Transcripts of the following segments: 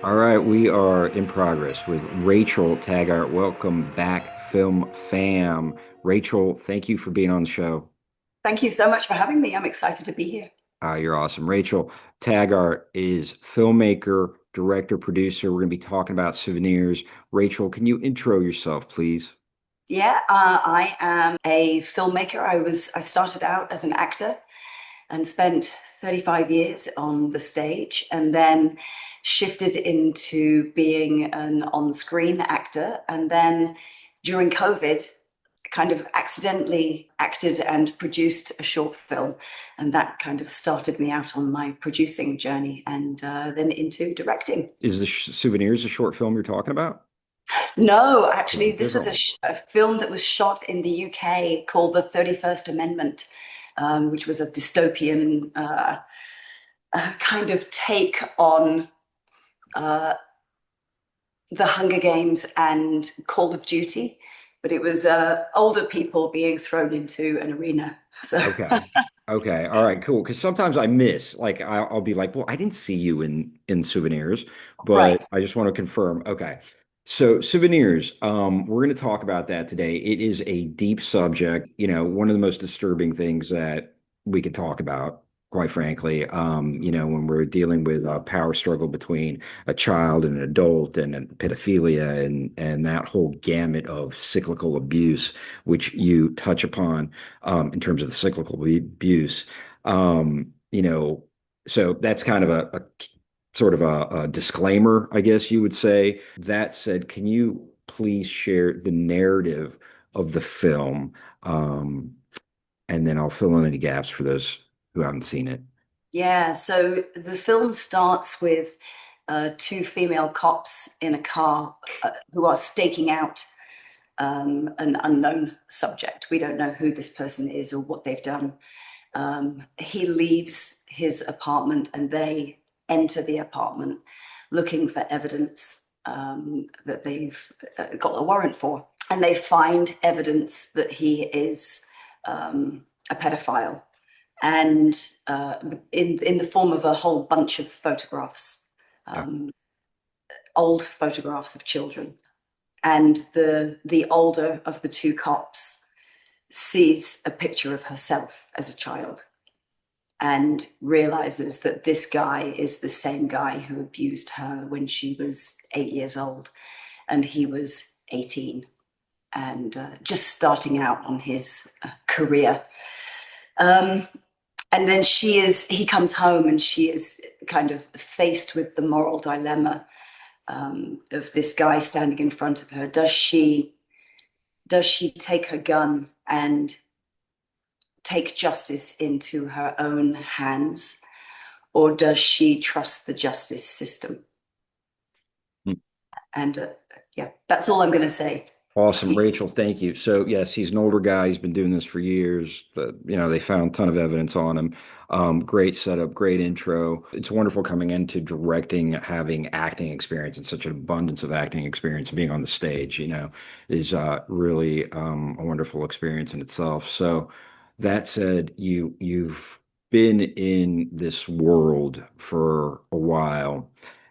All right, we are in progress with Rachel Taggart. Welcome back, Film Fam. Rachel, thank you for being on the show. Thank you so much for having me. I'm excited to be here. You're awesome. Rachel Taggart is filmmaker, director, producer. We're going to be talking about Souvenirs. Rachel, can you intro yourself, please? Yeah, I am a filmmaker. I started out as an actor and spent 35 years on the stage, and then shifted into being an on-screen actor. And then during COVID, kind of accidentally acted and produced a short film, and that kind of started me out on my producing journey, and then into directing. Is the Souvenirs a short film you're talking about? No, Oh, actually, this was different one. a film that was shot in the UK called The 31st Amendment, which was a dystopian kind of take on uh, the Hunger Games and Call of Duty, but it was older people being thrown into an arena. So, Okay. Okay. All right. Cool. Because sometimes I miss, like, I'll be like, well, I didn't see you in Souvenirs, but right. I just want to confirm. Okay. So Souvenirs, we're going to talk about that today. It is a deep subject. One of the most disturbing things that we could talk about, quite frankly. When we're dealing with a power struggle between a child and an adult and pedophilia and that whole gamut of cyclical abuse, which you touch upon in terms of the cyclical abuse. Um, you know, so that's kind of a sort of a disclaimer, I guess you would say. That said, can you please share the narrative of the film? And then I'll fill in any gaps for those who haven't seen it. Yeah, so the film starts with two female cops in a car who are staking out an unknown subject. We don't know who this person is or what they've done. He leaves his apartment and they enter the apartment looking for evidence that they've got a warrant for. And they find evidence that he is a pedophile, and in the form of a whole bunch of photographs, Yeah. um, old photographs of children. And the older of the two cops sees a picture of herself as a child and realizes that this guy is the same guy who abused her when she was 8 years old and he was 18 and just starting out on his career. Um, and then he comes home and she is kind of faced with the moral dilemma of this guy standing in front of her. Does she take her gun and take justice into her own hands, or does she trust the justice system? And yeah, that's all I'm going to say. Awesome, Rachel. Thank you. So yes, he's an older guy. He's been doing this for years. But, they found a ton of evidence on him. Great setup, great intro. It's wonderful coming into directing, having acting experience and such an abundance of acting experience. Being on the stage, is really a wonderful experience in itself. So that said, you've been in this world for a while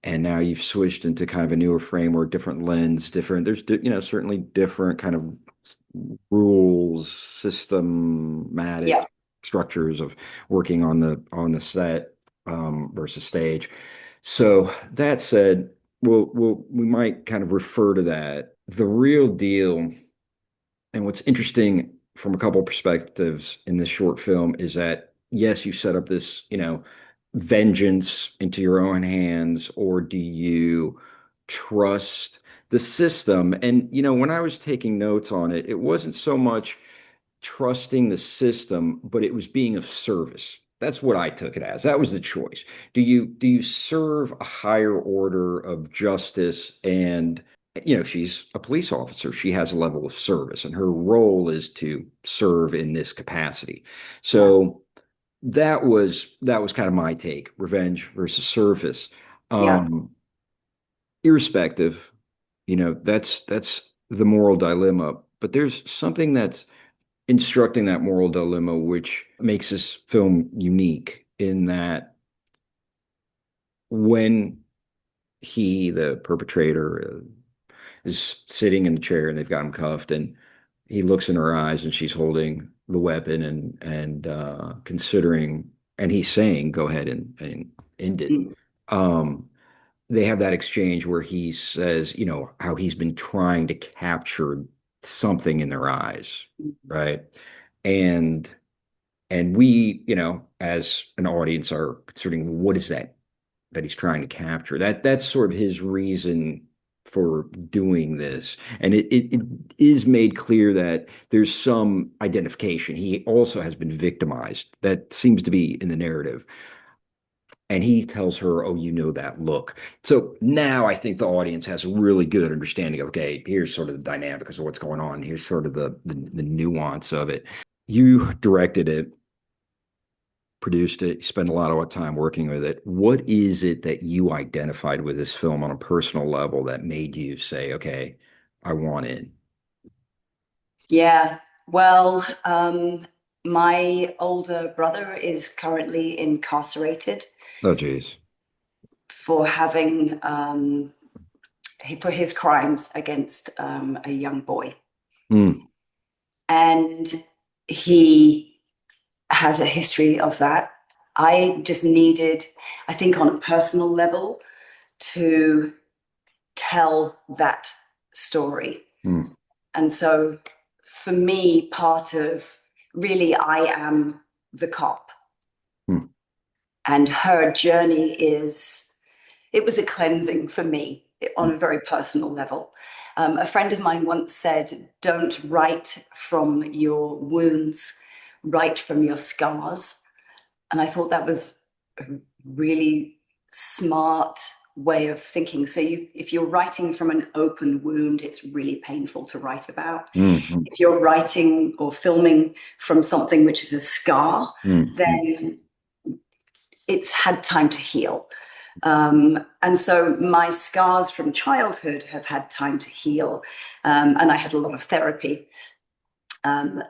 and now you've switched into kind of a newer framework, different lens, different. There's certainly different kind of rules, Yeah, systematic structures of working on the set versus stage. So that said, we might kind of refer to that. The real deal, and what's interesting from a couple of perspectives in this short film is that yes, you set up this, vengeance into your own hands, or do you trust the system? And when I was taking notes on it, it wasn't so much trusting the system, but it was being of service. That's what I took it as. That was the choice. Do you serve a higher order of justice? And she's a police officer. She has a level of service, and her role is to serve in this capacity. yeah, So that was kind of my take, revenge versus service. yeah, Um, Irrespective, that's the moral dilemma. But there's something that's instructing that moral dilemma, which makes this film unique in that when he, the perpetrator, is sitting in the chair and they've got him cuffed, and he looks in her eyes and she's holding the weapon and considering, and he's saying, "Go ahead and end it." Mm, Um, they have that exchange where he says, how he's been trying to capture something in their eyes, mm. right? And we, as an audience, are considering what is that he's trying to capture. That's sort of his reason for doing this. And it is made clear that there's some identification. He also has been victimized. That seems to be in the narrative. And he tells her, "Oh, you know that look." So now I think the audience has a really good understanding of, okay, here's sort of the dynamic of what's going on. Here's sort of the nuance of it. You directed it, produced it, you spent a lot of time working with it. What is it that you identified with this film on a personal level that made you say, okay, I want in? Yeah. Well, my older brother is currently incarcerated Oh, geez. for having for his crimes against a young boy, Mm, and he has a history of that. I just needed, I think, on a personal level, to tell that story. mm, And so for me, part of really, I am the cop, mm, and her journey is, it was a cleansing for me on mm, a very personal level. A friend of mine once said, "Don't write from your wounds, write from your scars." And I thought that was a really smart way of thinking. So if you're writing from an open wound, it's really painful to write about. mm, mm, If you're writing or filming from something which is a scar, mm, mm. then it's had time to heal. And so my scars from childhood have had time to heal. And I had a lot of therapy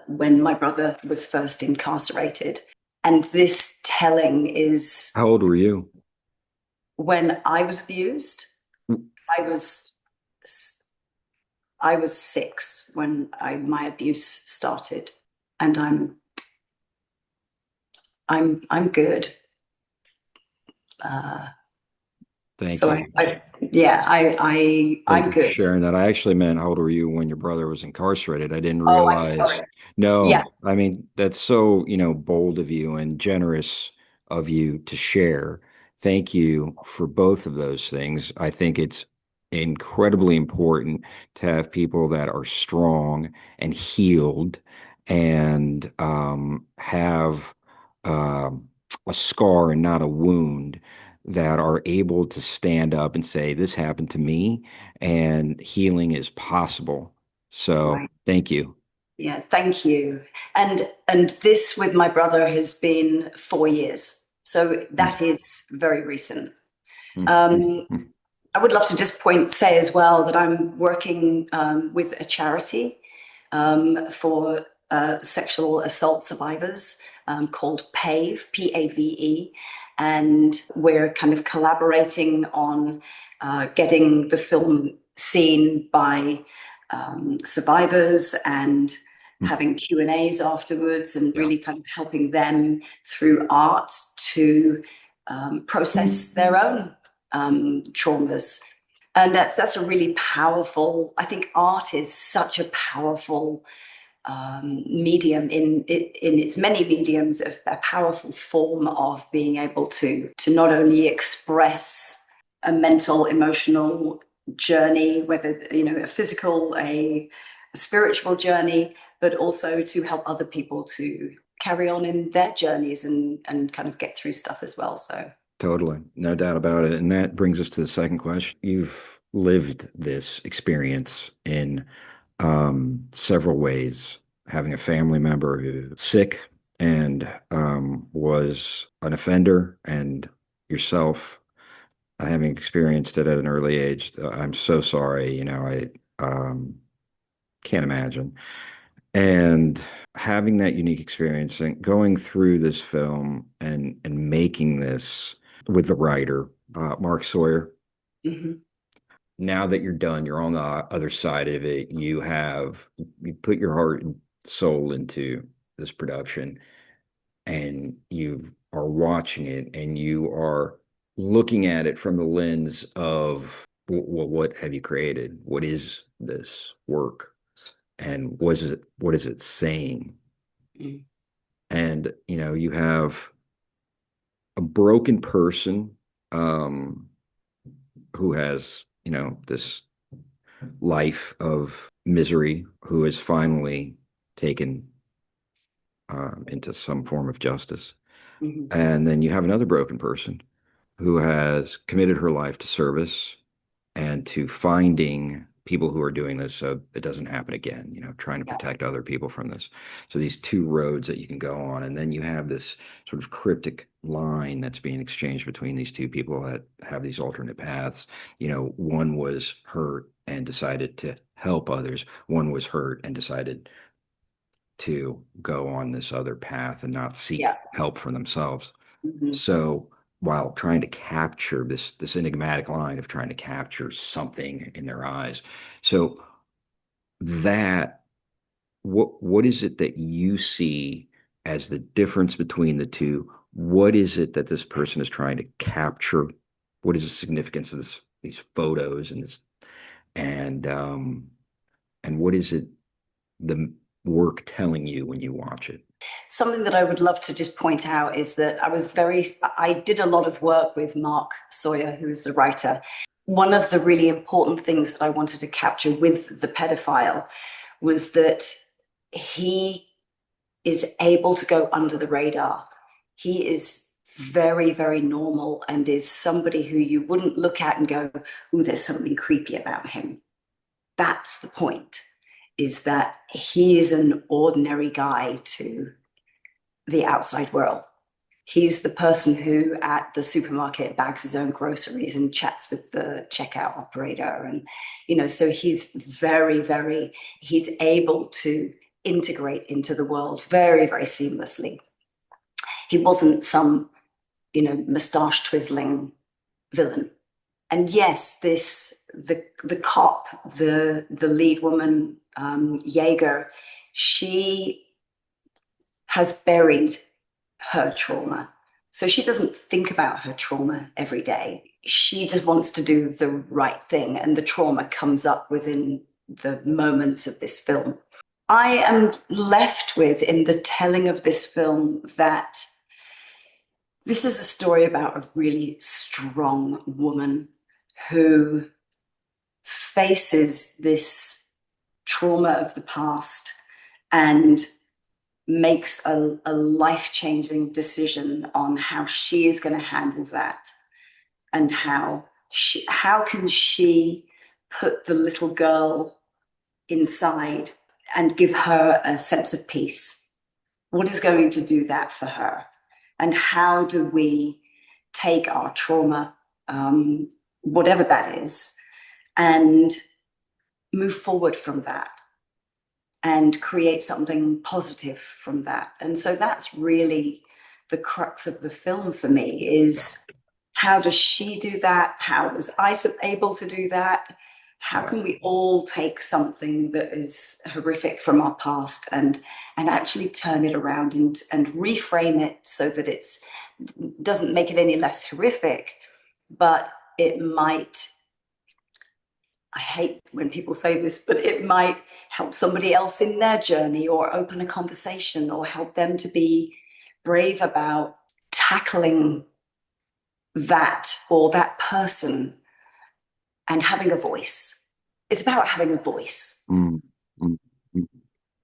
when my brother was first incarcerated. And this telling is How old were you? when I was abused. I was I was 6 when my abuse started, and I'm good. Uh, Thank so you. yeah, Thank I'm you for good. sharing that. I actually meant, how old were you when your brother was incarcerated? I didn't Oh, I'm sorry. realize. Yeah, No, I mean, that's so, bold of you and generous of you to share. Thank you for both of those things. I think it's incredibly important to have people that are strong and healed and have um, a scar and not a wound, that are able to stand up and say, "This happened to me and healing is possible." So right. thank you. Yeah, thank you. And this with my brother has been 4 years, so Mm, that is very recent. mm, mm, Um, mm. I would love to just say as well that I'm working with a charity for sexual assault survivors called PAVE, PAVE, and we're kind of collaborating on getting the film seen by survivors and Mm. having Q&As afterwards, and Yeah, really kind of helping them through art to process their own traumas. And that's a really powerful, I think art is such a powerful medium in its many mediums, a powerful form of being able to not only express a mental, emotional journey, whether a physical, a spiritual journey, but also to help other people to carry on in their journeys and kind of get through stuff as well. So totally. No doubt about it. And that brings us to the second question. You've lived this experience in several ways, having a family member who's sick and was an offender, and yourself having experienced it at an early age. I'm so sorry. I can't imagine. And having that unique experience and going through this film and making this with the writer, Mark Sawyer. Hmm. Now that you're done, you're on the other side of it. You put your heart and soul into this production, and you are watching it, and you are looking at it from the lens of, well, what have you created? What is this work? And what is it saying? Mm. And you have a broken person, um, who has this life of misery, who is finally taken into some form of justice. Hmm. And then you have another broken person who has committed her life to service and to finding people who are doing this so it doesn't happen again, trying to Yeah. protect other people from this. So these two roads that you can go on. And then you have this sort of cryptic line that's being exchanged between these two people that have these alternate paths. One was hurt and decided to help others, one was hurt and decided to go on this other path and not Yeah. seek help for themselves. Hmm. So while trying to capture this enigmatic line of trying to capture something in their eyes. So that what is it that you see as the difference between the two? What is it that this person is trying to capture? What is the significance of these photos and and what is it the work telling you when you watch it? Something that I would love to just point out is that I did a lot of work with Mark Sawyer, who is the writer. One of the really important things that I wanted to capture with the pedophile was that he is able to go under the radar. He is very, very normal and is somebody who you wouldn't look at and go, "Ooh, there's something creepy about him." That's the point, is that he is an ordinary guy to the outside world. He's the person who at the supermarket bags his own groceries and chats with the checkout operator. And, so he's able to integrate into the world very, very seamlessly. He wasn't some, mustache twizzling villain. And yes, the cop, the lead woman, Jaeger, she has buried her trauma. So she doesn't think about her trauma every day. She just wants to do the right thing, and the trauma comes up within the moments of this film. I am left with, in the telling of this film, that this is a story about a really strong woman who faces this trauma of the past and makes a life-changing decision on how she is going to handle that, and how can she put the little girl inside and give her a sense of peace. What is going to do that for her, and how do we take our trauma, whatever that is, and move forward from that and create something positive from that. And so that's really the crux of the film for me, is how does she do that? How was I able to do that? How can we all take something that is horrific from our past and actually turn it around and reframe it so that it's doesn't make it any less horrific, but it might, I hate when people say this, but it might help somebody else in their journey, or open a conversation, or help them to be brave about tackling that or that person and having a voice. It's about having a voice. Mm, mm, mm.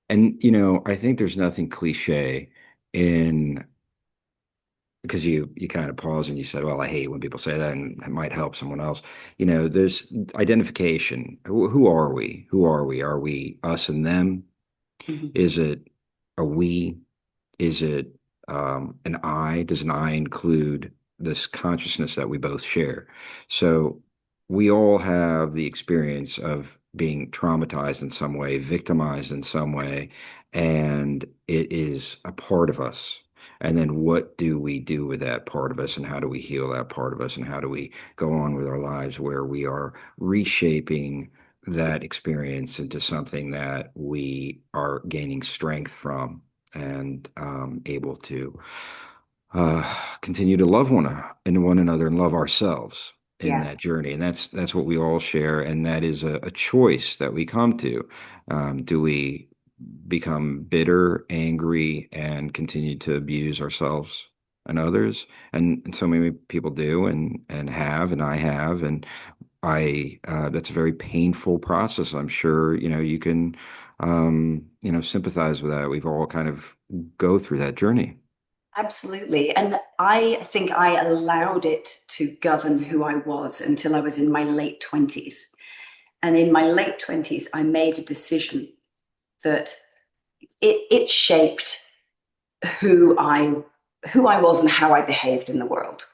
And I think there's nothing cliche in, because you kind of paused and you said, well, I hate when people say that and it might help someone else. There's identification. Who are we? Who are we? Are we us and them? Mhm. Is it a we? Is it an I? Does an I include this consciousness that we both share? So we all have the experience of being traumatized in some way, victimized in some way, and it is a part of us. And then what do we do with that part of us, and how do we heal that part of us, and how do we go on with our lives where we are reshaping that experience into something that we are gaining strength from, and able to continue to love one another and love ourselves in Yeah, that journey. And that's what we all share, and that is a choice that we come to. Do we become bitter, angry, and continue to abuse ourselves and others? And so many people do, and have, and I have, and I that's a very painful process. I'm sure you can sympathize with that. We've all kind of go through that journey. absolutely. And I think I allowed it to govern who I was until I was in my late 20s. And in my late 20s, I made a decision that it shaped who I who I was and how I behaved in the world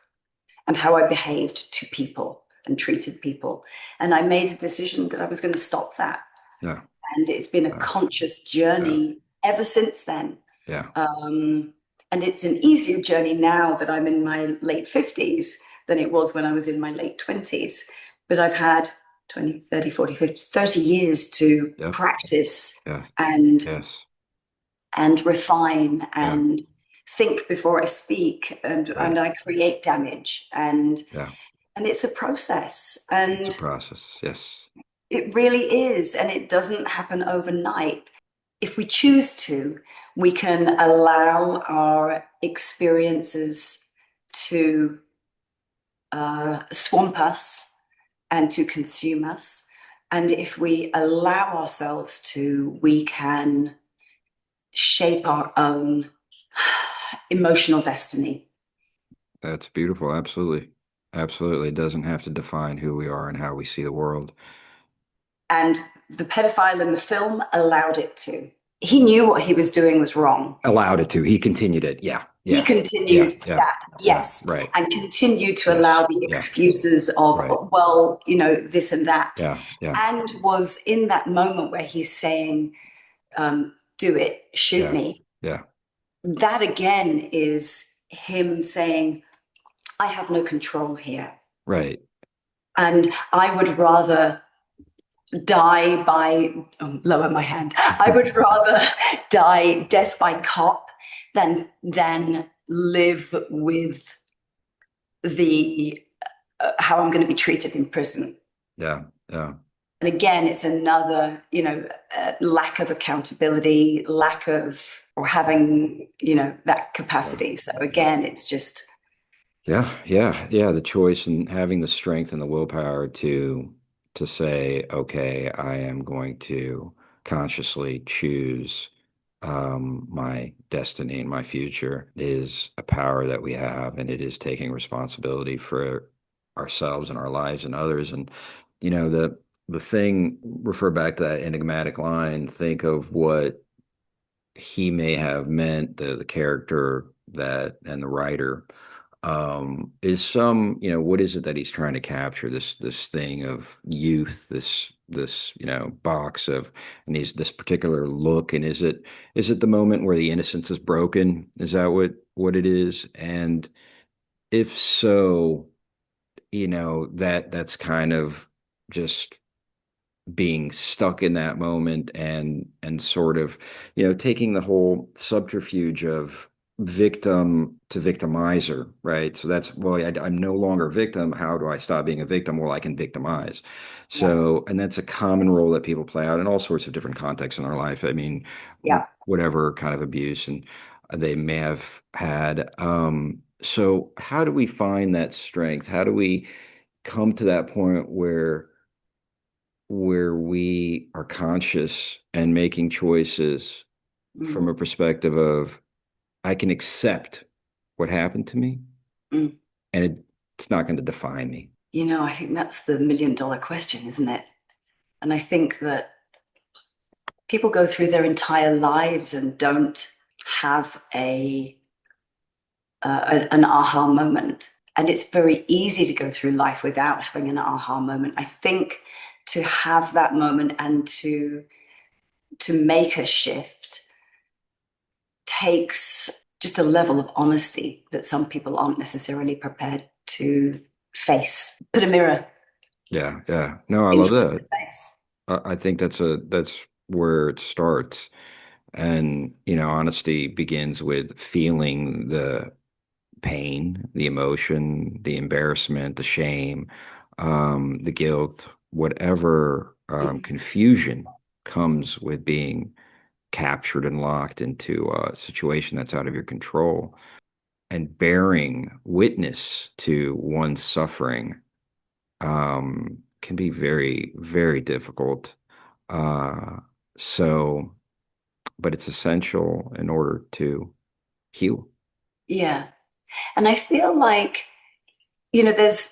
and how I behaved to people and treated people. And I made a decision that I was going to stop that. Yeah, And it's been a yeah, conscious yeah, journey ever since then. yeah. Um, and it's an easier journey now that I'm in my late 50s than it was when I was in my late 20s. But I've had 20, 30, 40, 50, 30 years to Yep. practice Yeah. and Yes. refine Yeah. and think before I speak, Right. and I create damage, Yeah. and it's a process, It's a and process. Yes. it really is, and it doesn't happen overnight. If we choose to, we can allow our experiences to swamp us and to consume us. And if we allow ourselves to, we can shape our own emotional destiny. That's beautiful. Absolutely. Absolutely. It doesn't have to define who we are and how we see the world. And the pedophile in the film allowed it to. He knew what he was doing was wrong. Allowed it to. He continued it. Yeah. He Yeah. Yeah. continued Yeah. that, Yeah. yes, Right. and continued to Yes. allow the Yeah. excuses of, Right. well, this and that, Yeah. Yeah. and was in that moment where he's saying, do it, shoot Yeah. me. Yeah. That again is him saying, I have no control here. Right. And I would rather die by, lower my hand, I would rather die death by cop than live with the how I'm going to be treated in prison. Yeah. Yeah. And again, it's another, lack of accountability, lack of, or having, that Yeah. capacity. So Yeah. again, it's just, Yeah, yeah, yeah. The choice and having the strength and the willpower to say, okay, I am going to consciously choose my destiny and my future is a power that we have, and it is taking responsibility for ourselves and our lives and others. And the thing, refer back to that enigmatic line, think of what he may have meant, the character that and the writer is what is it that he's trying to capture, this thing of youth, this box of, and he's this particular look, and is it the moment where the innocence is broken? Is that what it is? And if so, that's kind of just being stuck in that moment, and sort of taking the whole subterfuge of victim to victimizer, right? So that's, well, I'm no longer a victim. How do I stop being a victim? Well, I can victimize. yeah, So, and that's a common role that people play out in all sorts of different contexts in our life. I mean, yeah. whatever kind of abuse and they may have had. So how do we find that strength? How do we come to that point where we are conscious and making choices from Mm, a perspective of, I can accept what happened to me, mm. and it's not going to define me. I think that's the $1 million question, isn't it? And I think that people go through their entire lives and don't have an aha moment. And it's very easy to go through life without having an aha moment. I think to have that moment and to make a shift takes just a level of honesty that some people aren't necessarily prepared to face. Put a mirror Yeah, yeah. No, I in love front of that. the face. I think that's where it starts. And, honesty begins with feeling the pain, the emotion, the embarrassment, the shame, the guilt, whatever Mhm. confusion comes with being captured and locked into a situation that's out of your control, and bearing witness to one's suffering can be very, very difficult. Uh, so, but it's essential in order to heal. Yeah. And I feel like, there's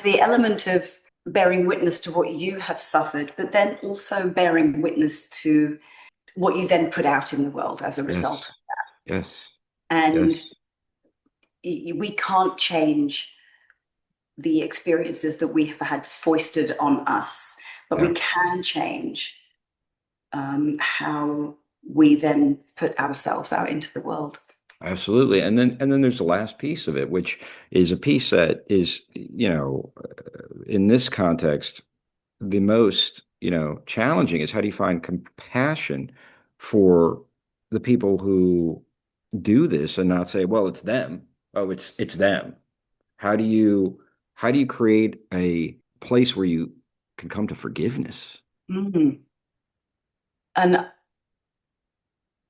the element of bearing witness to what you have suffered, but then also bearing witness to what you then put out in the world as a Yes, result. yes, And yes, we can't change the experiences that we have had foisted on us, but we yeah. can change how we then put ourselves out into the world. Absolutely. And then there's the last piece of it, which is a piece that is, in this context, the most, challenging is how do you find compassion for the people who do this and not say, well, it's them. Oh, it's them. How do you how do you create a place where you can come to forgiveness? Mm. And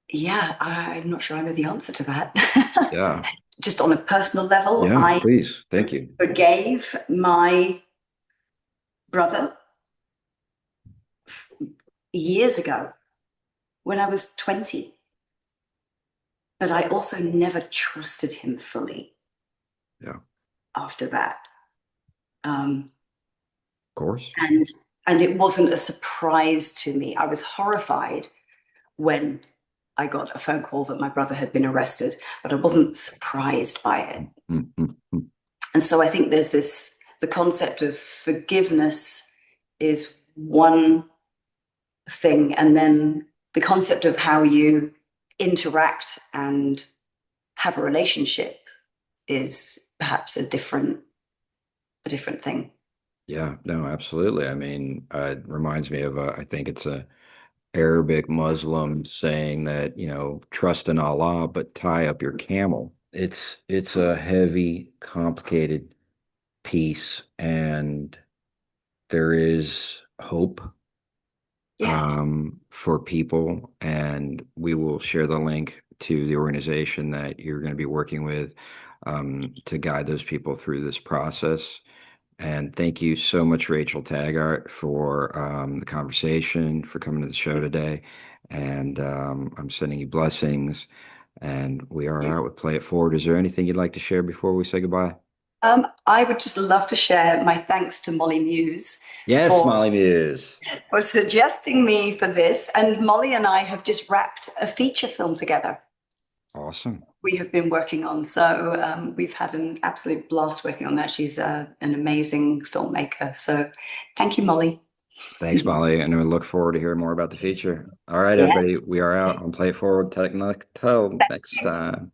yeah, I'm not sure I know the answer to that. Yeah. Just on a personal level, Yeah, I please. Thank you. forgave my brother years ago when I was 20, but I also never trusted him fully Yeah, of after that. Um, course. and and it wasn't a surprise to me. I was horrified when I got a phone call that my brother had been arrested, but I wasn't surprised by it. Mm, mm, mm. And so I think there's this the concept of forgiveness is one thing, and then the concept of how you interact and have a relationship is perhaps a different thing. Yeah, no, absolutely. I mean, it reminds me of I think it's a Arabic Muslim saying that, trust in Allah, but tie up your camel. It's a heavy, complicated piece, and there is hope Yeah. for people, and we will share the link to the organization that you're going to be working with to guide those people through this process. And thank you so much, Rachel Taggart, for the conversation, for coming to the show today. And I'm sending you blessings. And we are out with Play It Forward. Is there anything you'd like to share before we say goodbye? I would just love to share my thanks to Molly Muse Yes, for Molly Muse. suggesting me for this. And Molly and I have just wrapped a feature film together Awesome. we have been working on. So we've had an absolute blast working on that. She's an amazing filmmaker. So thank you, Molly. Thanks, Molly. And I look forward to hearing more about the feature. All right, Yeah. everybody. We are out on Play It Forward. Till next time.